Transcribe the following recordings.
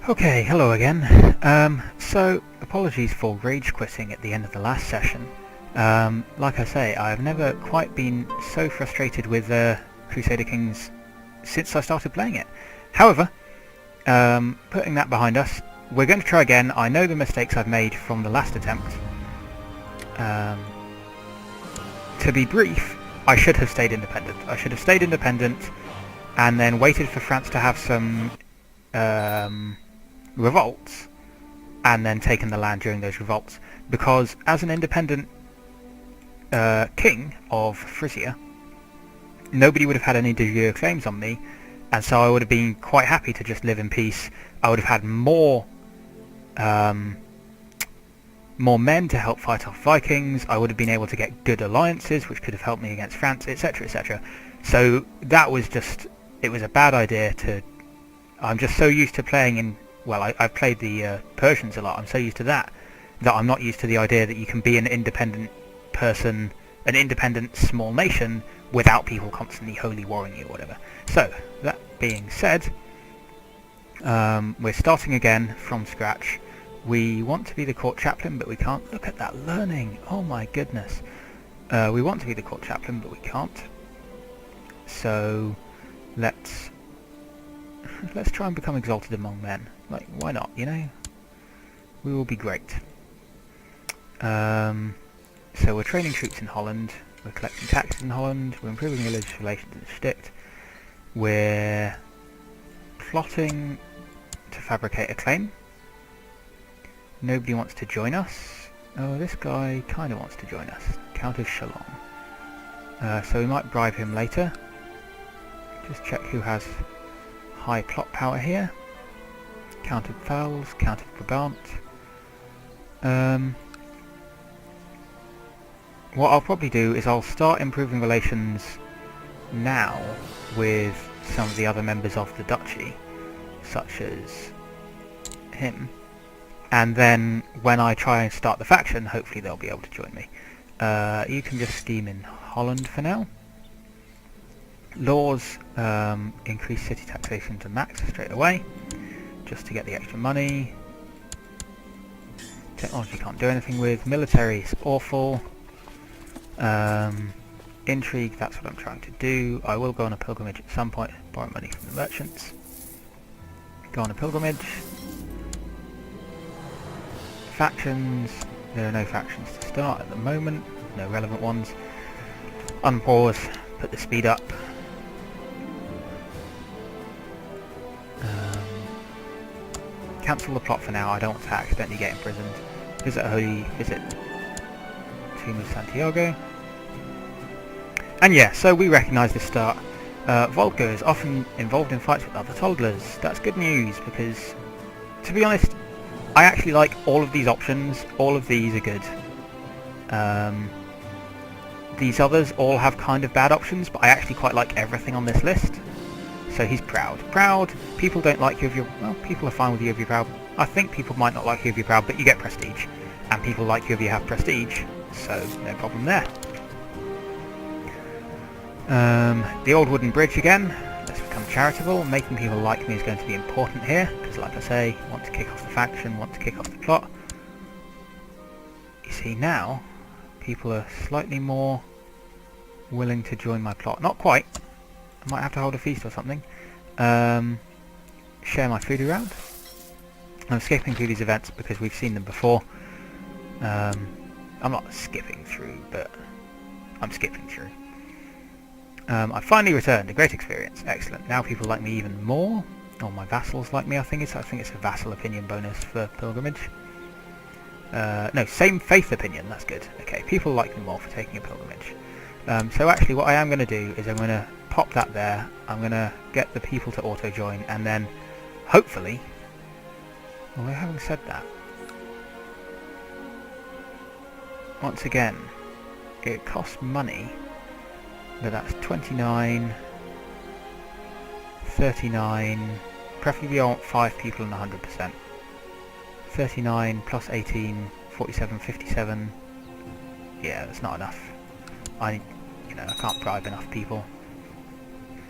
Okay, hello again. So, apologies for rage quitting at the end of the last session. Like I say, I've never quite been so frustrated with Crusader Kings since I started playing it. However, putting that behind us, we're going to try again. I know the mistakes I've made from the last attempt. To be brief, I should have stayed independent. I should have stayed independent and then waited for France to have some revolts and then taken the land during those revolts, because as an independent king of Frisia, nobody would have had any de jure claims on me, and so I would have been quite happy to just live in peace. I would have had more men to help fight off Vikings. I would have been able to get good alliances which could have helped me against France, etc, etc. So that was just, it was a bad idea to... I'm just so used to playing in... Well, I've played the Persians a lot. I'm so used to that I'm not used to the idea that you can be an independent person, an independent small nation, without people constantly holy warring you or whatever. So, that being said, we're starting again from scratch. We want to be the court chaplain, but we can't. Look at that learning! Oh my goodness. We want to be the court chaplain, but we can't. So, let's try and become exalted among men. Like, why not, you know? We will be great. So we're training troops in Holland, we're collecting taxes in Holland, we're improving religious relations in the Sticht, we're plotting to fabricate a claim. Nobody wants to join us. Oh, this guy kind of wants to join us. Count of Chalon. So we might bribe him later. Just check who has high plot power here. Count of Pfalz, Count of Brabant. What I'll probably do is I'll start improving relations now with some of the other members of the duchy, such as him, and then when I try and start the faction, hopefully they'll be able to join me. You can just scheme in Holland for now. Laws, increase city taxation to max straight away, just to get the extra money. Technology can't do anything with. Military is awful. Intrigue, that's what I'm trying to do. I will go on a pilgrimage at some point, borrow money from the merchants. Go on a pilgrimage. Factions, there are no factions to start at the moment, no relevant ones. Unpause, put the speed up. Cancel the plot for now, I don't want to accidentally get imprisoned. Visit Tomb of Santiago. And yeah, so we recognise this start. Volga is often involved in fights with other toddlers. That's good news, because, to be honest, I actually like all of these options. All of these are good. These others all have kind of bad options, but I actually quite like everything on this list. So he's proud. Proud, people don't like you if you're... Well, people are fine with you if you're proud. I think people might not like you if you're proud, but you get prestige. And people like you if you have prestige, so no problem there. The old wooden bridge again. Let's become charitable. Making people like me is going to be important here, because like I say, want to kick off the faction, want to kick off the plot. You see now, people are slightly more willing to join my plot. Not quite. I might have to hold a feast or something. Share my food around. I'm skipping through these events because we've seen them before. I'm not skipping through, but I'm skipping through. I finally returned. A great experience. Excellent. Now people like me even more. Or my vassals like me, I think it's a vassal opinion bonus for pilgrimage. No, same faith opinion. That's good. Okay, people like me more for taking a pilgrimage. So actually what I am going to do is I'm going to pop that there. I'm going to get the people to auto-join, and then hopefully... Although having said that, once again, it costs money, but that's 29, 39, preferably I want 5 people and 100%. 39 plus 18, 47, 57, yeah, that's not enough. I can't bribe enough people.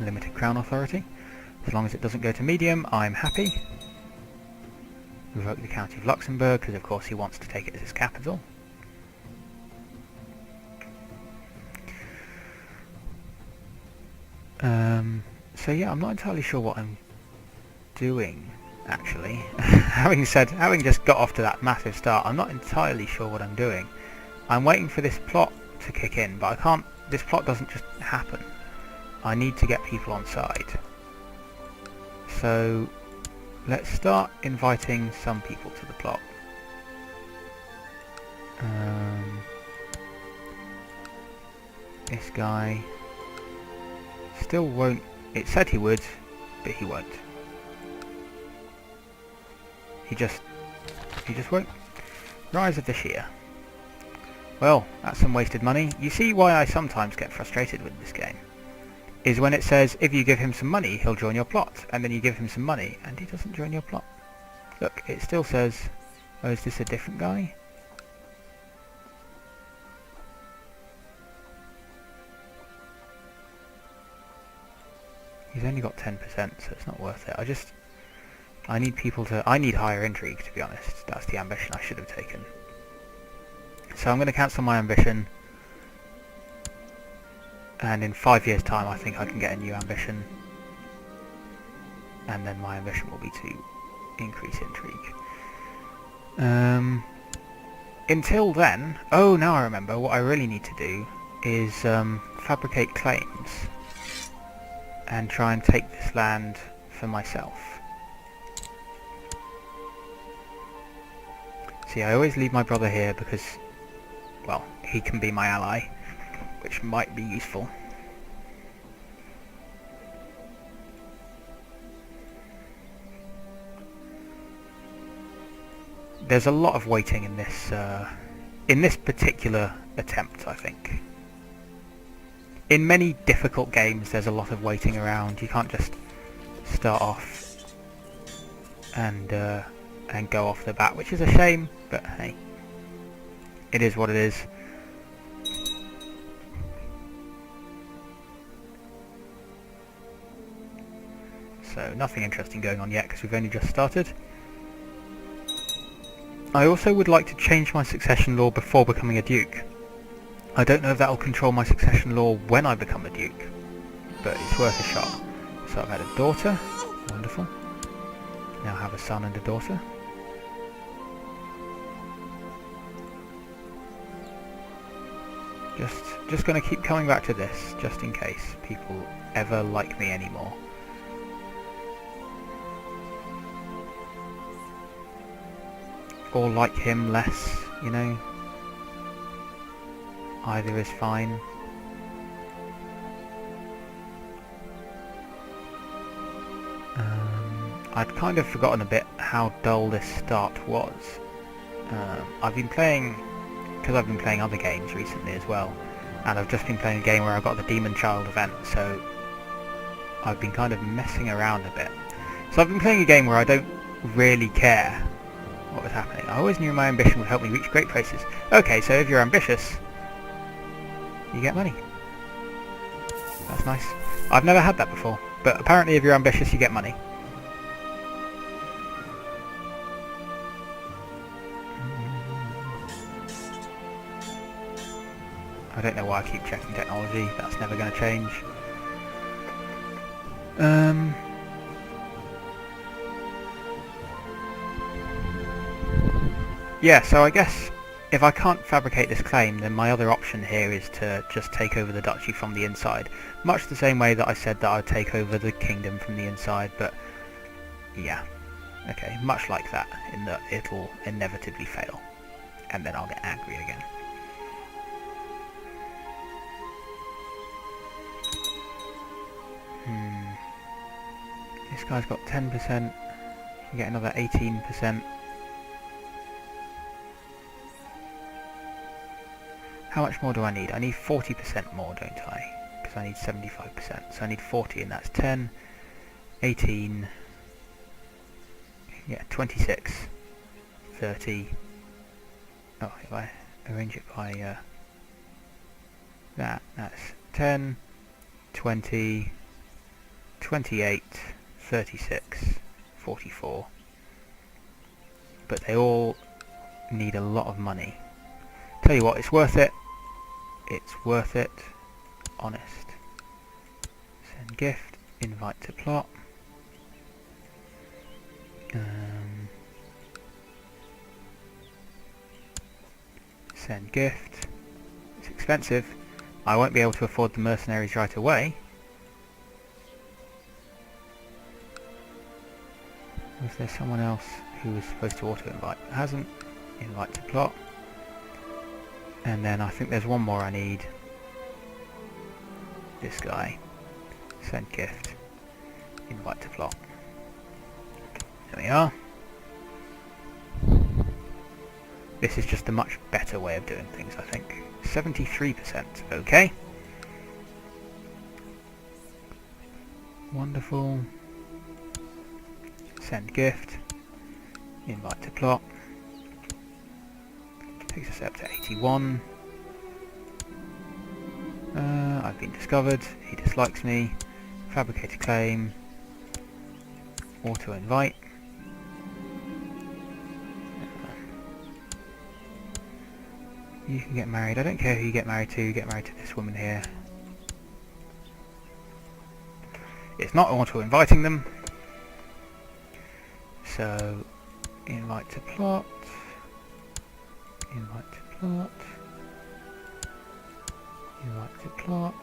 Limited crown authority. As long as it doesn't go to medium, I'm happy. revoke the County of Luxembourg, because of course he wants to take it as his capital. So yeah, I'm not entirely sure what I'm doing, actually. having just got off to that massive start, I'm not entirely sure what I'm doing. I'm waiting for this plot to kick in, but I can't, this plot doesn't just happen. I need to get people on side. So let's start inviting some people to the plot. This guy still won't. It said he would, but he won't. He just won't. Rise of the Shia. Well, that's some wasted money. You see why I sometimes get frustrated with this game. Is when it says if you give him some money, he'll join your plot, and then you give him some money, and he doesn't join your plot. Look, it still says, oh, is this a different guy? He's only got 10%, so it's not worth it. I need higher intrigue, to be honest. That's the ambition I should have taken. So I'm going to cancel my ambition. And in 5 years' time, I think I can get a new ambition. And then my ambition will be to increase intrigue. Until then... Oh, now I remember. What I really need to do is fabricate claims. And try and take this land for myself. See, I always leave my brother here because, well, he can be my ally, which might be useful. There's a lot of waiting in this particular attempt, I think. In many difficult games, there's a lot of waiting around. You can't just start off and go off the bat, which is a shame, but hey, it is what it is. So nothing interesting going on yet because we've only just started. I also would like to change my succession law before becoming a duke. I don't know if that will control my succession law when I become a duke, but it's worth a shot. So I've had a daughter, wonderful. Now I have a son and a daughter. Just going to keep coming back to this, just in case people ever like me anymore. Or like him less, you know. Either is fine. I'd kind of forgotten a bit how dull this start was. I've been playing, because I've been playing other games recently as well, and I've just been playing a game where I got the Demon Child event, so I've been kind of messing around a bit. So I've been playing a game where I don't really care what was happening. I always knew my ambition would help me reach great places. Okay, so if you're ambitious, you get money. That's nice. I've never had that before, but apparently if you're ambitious you get money. I don't know why I keep checking technology, that's never going to change. Yeah, so I guess if I can't fabricate this claim, then my other option here is to just take over the duchy from the inside. Much the same way that I said that I'd take over the kingdom from the inside, but yeah. Okay, much like that, in that it'll inevitably fail. And then I'll get angry again. This guy's got 10%, you get another 18%. How much more do I need? I need 40% more, don't I? Because I need 75%. So I need 40, and that's 10, 18, yeah, 26, 30. Oh, if I arrange it by that's 10, 20, 28, 36, 44. but they all need a lot of money. Tell you what, it's worth it. It's worth it. Honest. Send gift. Invite to plot. Send gift. It's expensive. I won't be able to afford the mercenaries right away. Was there someone else who was supposed to auto-invite? Hasn't. Invite to plot. And then I think there's one more I need. This guy. Send gift. Invite to plot. There we are. This is just a much better way of doing things, I think. 73%. Okay. Wonderful. Send gift. Invite to plot. Takes us up to 81. I've been discovered. He dislikes me. Fabricate a claim. Auto invite. You can get married. I don't care who you get married to. Get married to this woman here. It's not auto inviting them. So, invite to plot. Invite to plot. Invite to plot.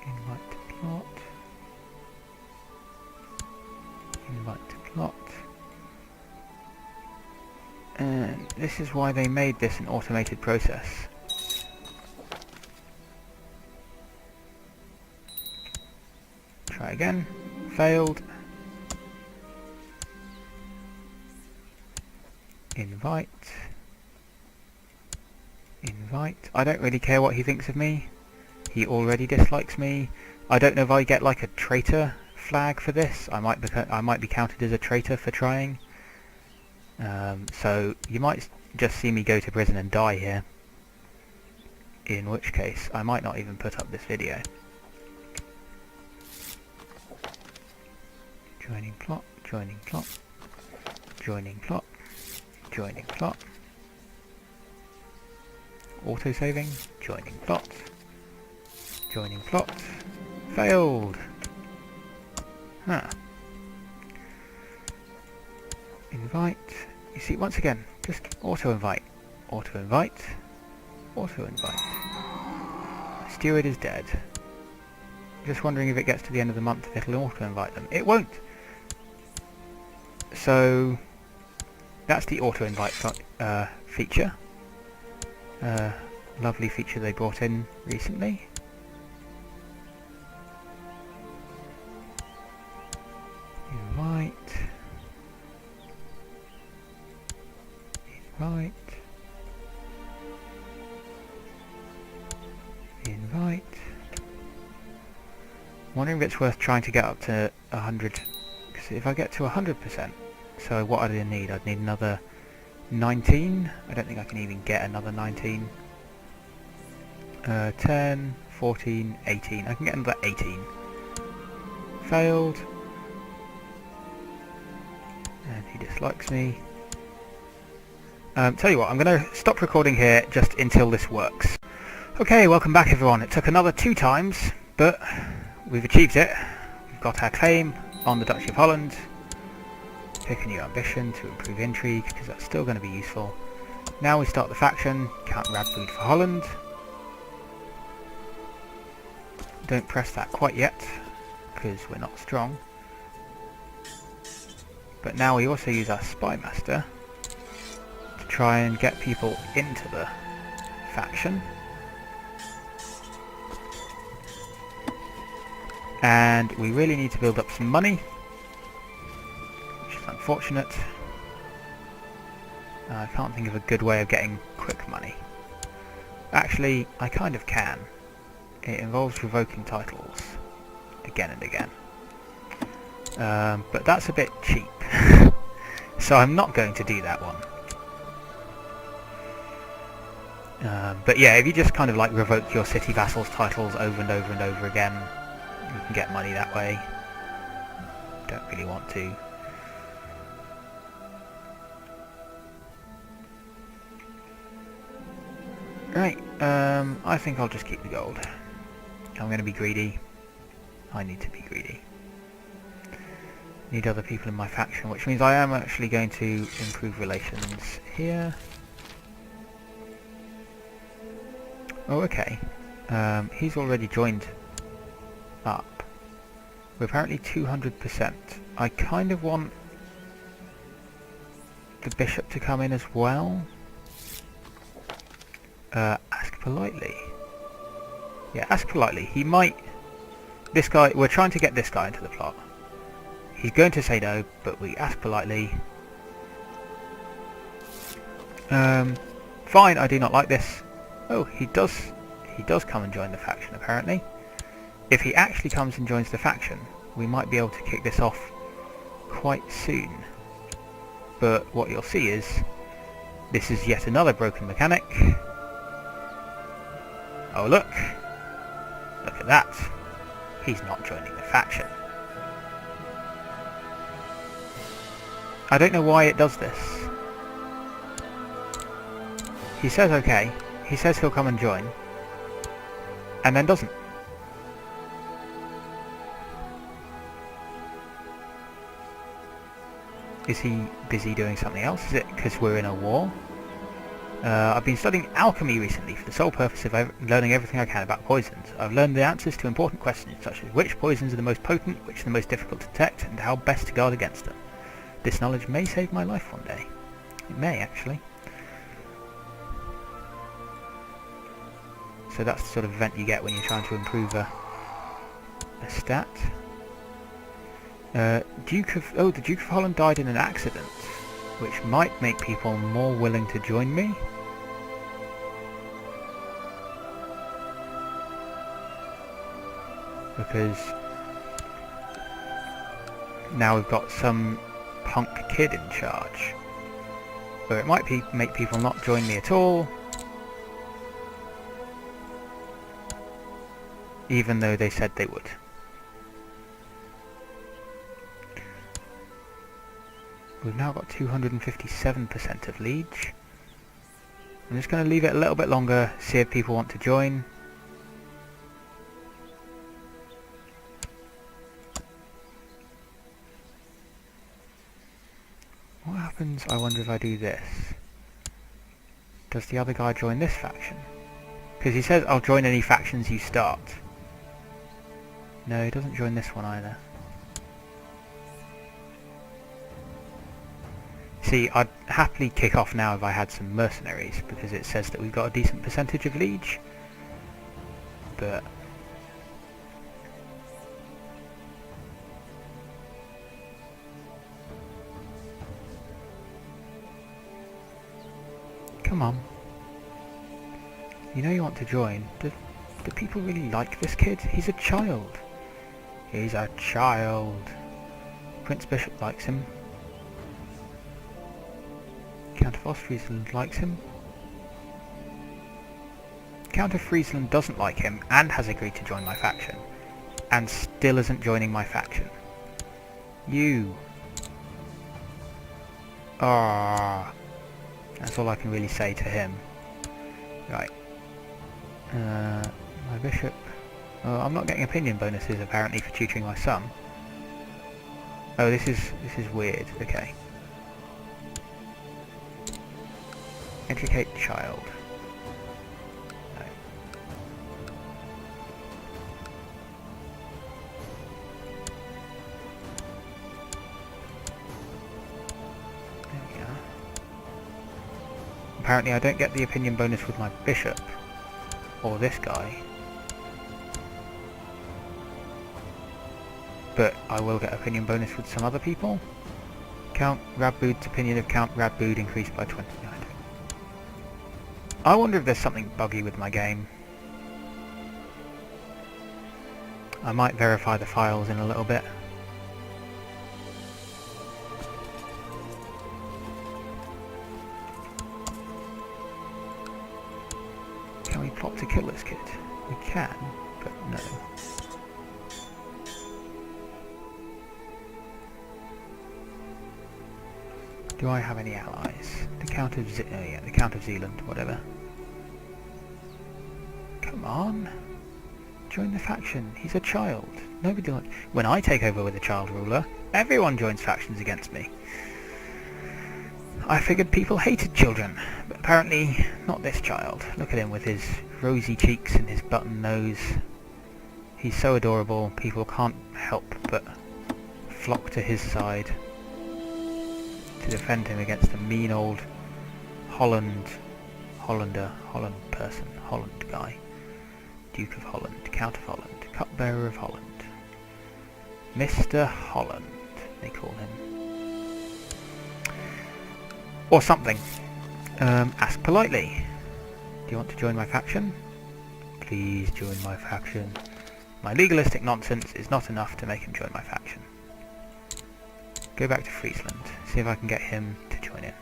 Invite to plot. Invite to plot. And this is why they made this an automated process. Try again. Failed. Invite. Invite. I don't really care what he thinks of me. He already dislikes me. I don't know if I get like a traitor flag for this. I might be counted as a traitor for trying. So you might just see me go to prison and die here. In which case, I might not even put up this video. Joining plot, joining plot, joining plot, joining plot. Auto-saving, joining plot, joining plot. Failed! Huh. Invite. You see, once again, just auto-invite. Auto-invite. Auto-invite. Steward is dead. Just wondering if it gets to the end of the month if it'll auto-invite them. It won't! So, that's the auto-invite feature. Lovely feature they brought in recently. Invite. Invite. Invite. Wondering if it's worth trying to get up to 100. Because if I get to 100%, so what I'd need? I'd need another 19. I don't think I can even get another 19. 10, 14, 18. I can get another 18. Failed. And he dislikes me. Tell you what, I'm going to stop recording here just until this works. Okay, welcome back everyone. It took another 2 times, but we've achieved it. We've got our claim on the Duchy of Holland. Pick a new ambition to improve intrigue, because that's still going to be useful. Now we start the faction. Count Radbreed for Holland. Don't press that quite yet, because we're not strong. But now we also use our Spy Master to try and get people into the faction. And we really need to build up some money, which is unfortunate. I can't think of a good way of getting quick money. Actually, I kind of can. It involves revoking titles again and again. But that's a bit cheap. So I'm not going to do that one. But yeah, if you just kind of like revoke your city vassals' titles over and over and over again, you can get money that way. Don't really want to. Right, I think I'll just keep the gold. I'm going to be greedy. I need to be greedy. Need other people in my faction, which means I am actually going to improve relations here. Oh, okay. He's already joined up. We're apparently 200%. I kind of want the bishop to come in as well. Ask politely. Yeah, ask politely. He might... This guy... We're trying to get this guy into the plot. He's going to say no, but we ask politely. Fine, I do not like this. Oh, he does come and join the faction, apparently. If he actually comes and joins the faction, we might be able to kick this off quite soon. But what you'll see is, this is yet another broken mechanic. Oh look! Look at that! He's not joining the faction. I don't know why it does this. He says okay, he says he'll come and join, and then doesn't. Is he busy doing something else? Is it because we're in a war? I've been studying alchemy recently for the sole purpose of learning everything I can about poisons. I've learned the answers to important questions such as which poisons are the most potent, which are the most difficult to detect, and how best to guard against them. This knowledge may save my life one day. It may, actually. So that's the sort of event you get when you're trying to improve a stat. The Duke of Holland died in an accident, which might make people more willing to join me. Because now we've got some punk kid in charge. Or it might make people not join me at all, even though they said they would. We've now got 257% of liege. I'm just going to leave it a little bit longer, see if people want to join. What happens, I wonder, if I do this? Does the other guy join this faction? Because he says, I'll join any factions you start. No, he doesn't join this one either. See, I'd happily kick off now if I had some mercenaries, because it says that we've got a decent percentage of liege. But... come on. You know you want to join. Do people really like this kid? He's a child. He's a child. Prince Bishop likes him. Count of Ostfriesland likes him. Count of Friesland doesn't like him and has agreed to join my faction. And still isn't joining my faction. You. Ah. That's all I can really say to him. Right. My bishop. Oh, I'm not getting opinion bonuses apparently for tutoring my son. Oh, this is weird. Okay. Educate child. No. There we are. Apparently I don't get the opinion bonus with my bishop. Or this guy. But I will get opinion bonus with some other people. Count Radboud's opinion of Count Radboud increased by 29. I wonder if there's something buggy with my game. I might verify the files in a little bit. Can we plot to kill this kid? We can, but no. Do I have any allies? The Count of the Count of Zealand, whatever. Come on. Join the faction. He's a child. Nobody likes... When I take over with a child ruler, everyone joins factions against me. I figured people hated children, but apparently not this child. Look at him with his rosy cheeks and his button nose. He's so adorable, people can't help but flock to his side to defend him against the mean old Holland guy. Duke of Holland, Count of Holland, Cupbearer of Holland. Mr. Holland, they call him. Or something. Ask politely. Do you want to join my faction? Please join my faction. My legalistic nonsense is not enough to make him join my faction. Go back to Friesland, see if I can get him to join in.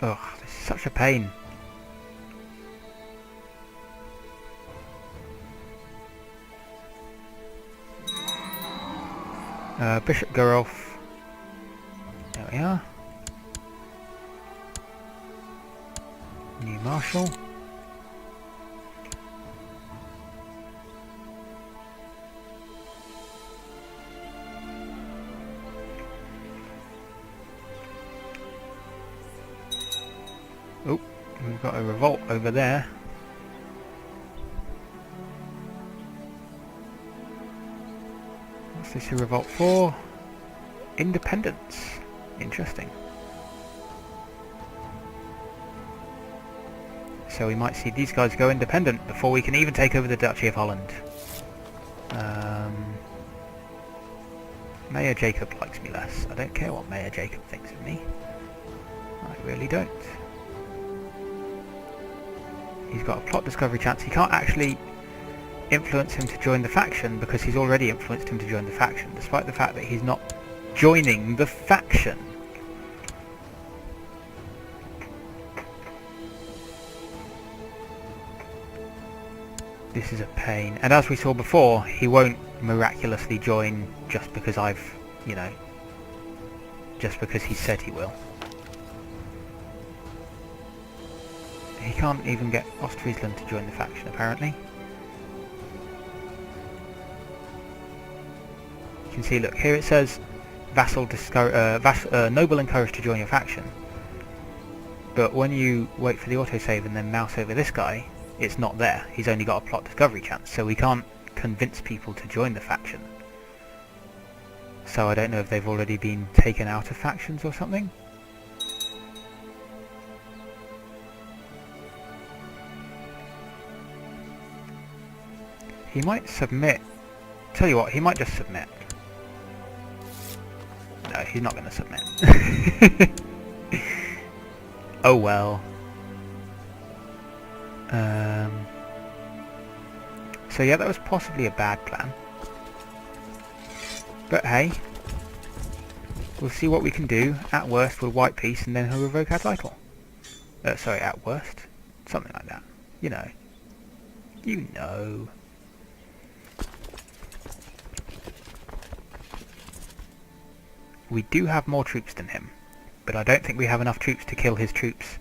Ugh, this is such a pain. Bishop Gerolf. There we are. New Marshal. Oh, we've got a revolt over there. What's this a revolt for? Independence. Interesting. So we might see these guys go independent before we can even take over the Duchy of Holland. Mayor Jacob likes me less. I don't care what Mayor Jacob thinks of me. I really don't. He's got a plot discovery chance. He can't actually influence him to join the faction because he's already influenced him to join the faction, despite the fact that he's not joining the faction. This is a pain. And as we saw before, he won't miraculously join just because just because he said he will. He can't even get Ostfriesland to join the faction, apparently. You can see, look, here it says noble encouraged to join your faction. But when you wait for the autosave and then mouse over this guy, it's not there. He's only got a plot discovery chance, so we can't convince people to join the faction. So I don't know if they've already been taken out of factions or something. He might submit. Tell you what, he might just submit. No, he's not going to submit. Oh well. So yeah, that was possibly a bad plan. But hey, we'll see what we can do. At worst, we'll white peace and then he'll revoke our title. Sorry, at worst. Something like that. You know. You know. We do have more troops than him, but I don't think we have enough troops to kill his troops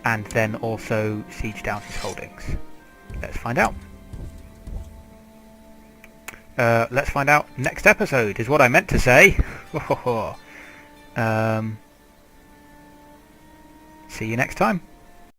and then also siege down his holdings. Let's find out. Let's find out next episode is what I meant to say. See you next time.